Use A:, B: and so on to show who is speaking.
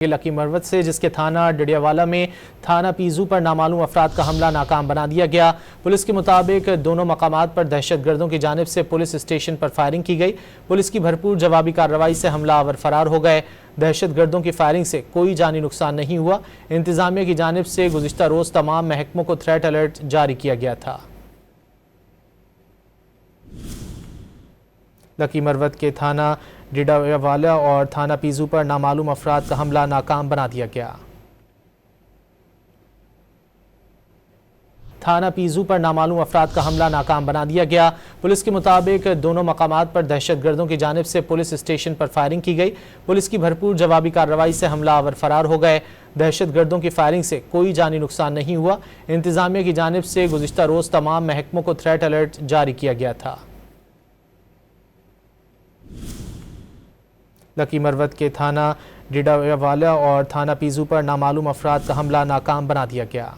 A: Lucky Marwat से, जिसके थाना डिडियावाला में थाना पीजू पर नामालूम अफराद का हमला नाकाम बना दिया गया। पुलिस के मुताबिक दोनों मकामात पर दहशतगर्दों की जानिब से पुलिस स्टेशन पर फायरिंग की गई। पुलिस की भरपूर जवाबी कार्रवाई से हमलावर फरार हो गए। दहशतगर्दों की फायरिंग से कोई जानी नुकसान नहीं हुआ। इंतजामिया की जानिब से गुज़िश्ता रोज़ तमाम महकमों को थ्रेट अलर्ट जारी किया गया था। लकी मरवत के थाना डिडियावाला और थाना पीजू पर नामालूम अफराद का हमला नाकाम बना दिया गया। थाना पीजू पर नामालूम अफराद का हमला नाकाम बना दिया गया। पुलिस के मुताबिक दोनों मकामात पर दहशतगर्दों की जानिब से पुलिस स्टेशन पर फायरिंग की गई। पुलिस की भरपूर जवाबी कार्रवाई से हमलावर फरार हो गए। दहशतगर्दों की फायरिंग से कोई जानी नुकसान नहीं हुआ। इंतजामिया की जानिब से गुज़िश्ता रोज़ तमाम महकमों को थ्रेट अलर्ट जारी किया गया था। लकी मरवत के थाना डिडियावाला और थाना पीजू पर नामालूम अफराद का हमला नाकाम बना दिया गया।